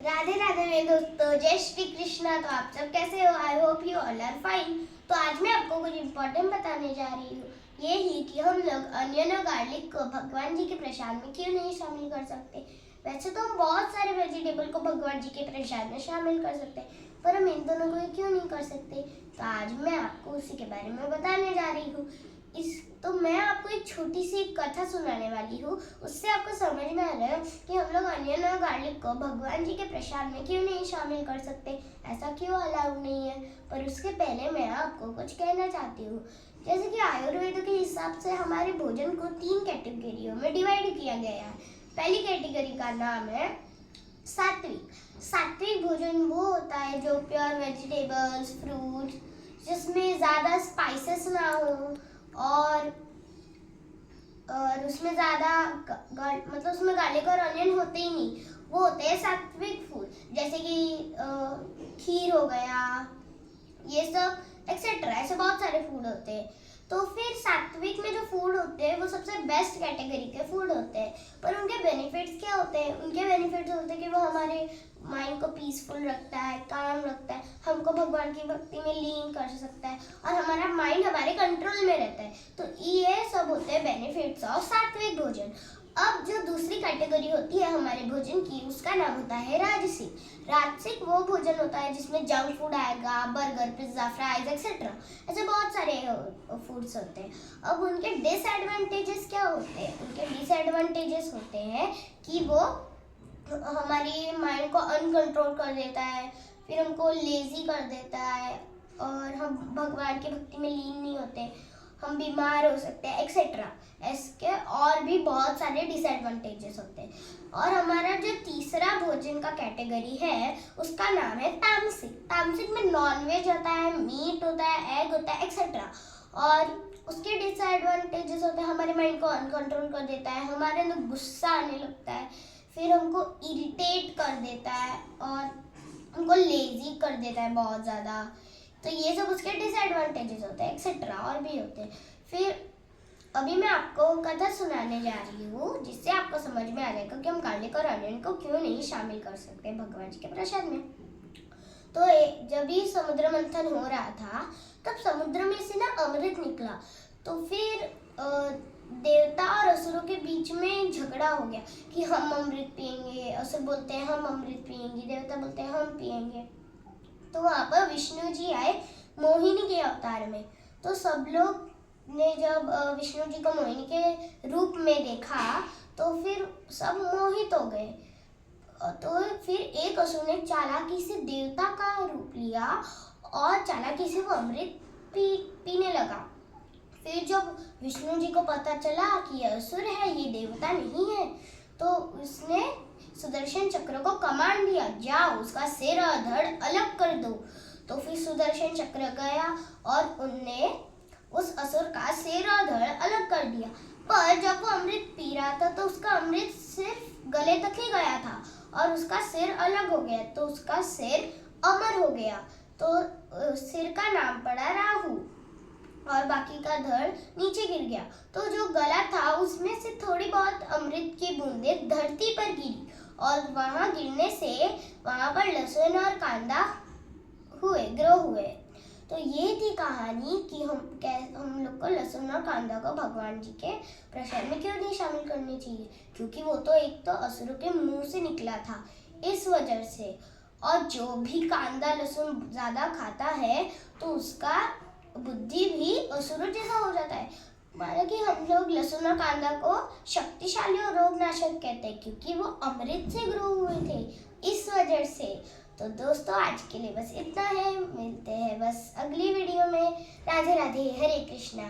राधे राधे मेरे दोस्तों, जय श्री कृष्णा। तो आप सब कैसे हो? I hope you all are fine. तो आज मैं आपको कुछ इम्पोर्टेंट बताने जा रही हूँ। ये ही कि हम लोग अनियन और गार्लिक को भगवान जी के प्रसाद में क्यों नहीं शामिल कर सकते। वैसे तो हम बहुत सारे वेजिटेबल को भगवान जी के प्रसाद में शामिल कर सकते हैं, पर हम इन दोनों को क्यों नहीं कर सकते। तो आज मैं आपको उसी के बारे में बताने जा रही हूँ। तो मैं आपको एक छोटी सी कथा सुनाने वाली हूँ। उससे आपको समझ में आ रहा है कि हम लोग अनियन और गार्लिक को भगवान जी के प्रसाद में क्यों नहीं शामिल कर सकते, ऐसा क्यों अलाउड नहीं है। पर उसके पहले मैं आपको कुछ कहना चाहती हूँ। जैसे कि आयुर्वेद के हिसाब से हमारे भोजन को 3 कैटेगरियों में डिवाइड किया गया है। पहली कैटेगरी का नाम है सात्विक। सात्विक भोजन वो होता है जो प्योर वेजिटेबल्स, फ्रूट्स, जिसमें ज़्यादा स्पाइसेस ना हो और उसमें ज़्यादा मतलब उसमें गार्लिक और अनियन होते ही नहीं। वो होते हैं सात्विक फूड, जैसे कि खीर हो गया, ये सब एक्सेट्रा। ऐसे बहुत सारे फूड होते हैं। तो फिर सात्विक में जो फूड होते हैं वो सबसे बेस्ट कैटेगरी के फूड होते हैं। पर उनके बेनिफिट्स क्या होते हैं? उनके बेनिफिट्स होते हैं कि वो हमारे माइंड को पीसफुल रखता है, काम रखता है, हमको भगवान की भक्ति में लीन कर सकता है और हमारा माइंड हमारे कंट्रोल में रहता है। तो ये सब होते हैं बेनिफिट्स ऑफ सात्विक भोजन। अब जो दूसरी कैटेगरी होती है हमारे भोजन की, उसका नाम होता है राजसिक। राजसिक वो भोजन होता है जिसमें जंक फूड आएगा, बर्गर, पिज्जा, फ्राइज एक्सेट्रा। ऐसे बहुत सारे फूड्स होते हैं। अब उनके डिसएडवांटेजेस क्या होते हैं? उनके डिसएडवांटेजेस होते हैं कि वो हमारी माइंड को अनकंट्रोल कर देता है, फिर हमको लेजी कर देता है और हम भगवान की भक्ति में लीन नहीं होते, हम बीमार हो सकते हैं एक्सेट्रा। इसके और भी बहुत सारे डिसएडवांटेजेस होते हैं। और हमारा जो तीसरा भोजन का कैटेगरी है उसका नाम है तामसिक। तामसिक में नॉनवेज होता है, मीट होता है, एग होता है एक्सेट्रा। और उसके डिसएडवांटेजेस होते हैं, हमारे माइंड को अनकंट्रोल कर देता है, हमारे अंदर गुस्सा आने लगता है, फिर हमको इरिटेट कर देता है और हमको लेजी कर देता है बहुत ज़्यादा। तो ये सब उसके डिसएडवांटेजेस होते हैं एक्सेट्रा, और भी होते हैं। फिर अभी मैं आपको कथा सुनाने जा रही हूँ जिससे आपको समझ में आ जाएगा कि हम गार्लिक और अनियन को क्यों नहीं शामिल कर सकते भगवान जी के प्रसाद में। तो जब भी समुद्र मंथन हो रहा था तब समुद्र में से ना अमृत निकला। तो फिर देवता और असुरों के बीच में झगड़ा हो गया कि हम अमृत पिएंगे। असुर बोलते हैं हम अमृत पिएंगे, देवता बोलते हैं हम पिएंगे। तो वहाँ पर विष्णु जी आए मोहिनी के अवतार में। तो सब लोग ने जब विष्णु जी को मोहिनी के रूप में देखा तो फिर सब मोहित हो गए। तो फिर एक असुर ने चालाकी से देवता का रूप लिया और चालाकी से वो अमृत पीने लगा। फिर जब विष्णु जी को पता चला कि यह असुर है, ये देवता नहीं है, तो उसने सुदर्शन चक्र को कमांड दिया, जाओ उसका सिर और धड़ अलग कर दो। तो फिर सुदर्शन चक्र गया और उनने उस असुर का सिर और धड़ अलग कर दिया। पर जब वो अमृत पी रहा था तो उसका अमृत सिर्फ गले तक ही गया था और उसका सिर अलग हो गया, तो उसका सिर अमर हो गया। तो सिर का नाम पड़ा राहु और बाकी का धड़ नीचे गिर गया। तो जो गला था उसमें से थोड़ी बहुत अमृत की बूंदें धरती पर गिरी और वहां गिरने से वहां पर लहसुन और कांदा ग्रो हुए। तो ये थी कहानी कि हम लोग को लहसुन और कांदा को भगवान जी के प्रसाद में क्यों नहीं शामिल करनी चाहिए, क्योंकि वो तो एक तो असुरों के मुंह से निकला था, इस वजह से। और जो भी कांदा लहसुन ज्यादा खाता है तो उसका बुद्धि भी असुरों जैसा हो जाता है। माना कि हम लोग लहसुन और कांदा को शक्तिशाली और रोगनाशक कहते हैं क्योंकि वो अमृत से ग्रो हुए थे, इस वजह से। तो दोस्तों आज के लिए बस इतना है, मिलते हैं बस अगली वीडियो में। राधे राधे, हरे कृष्णा।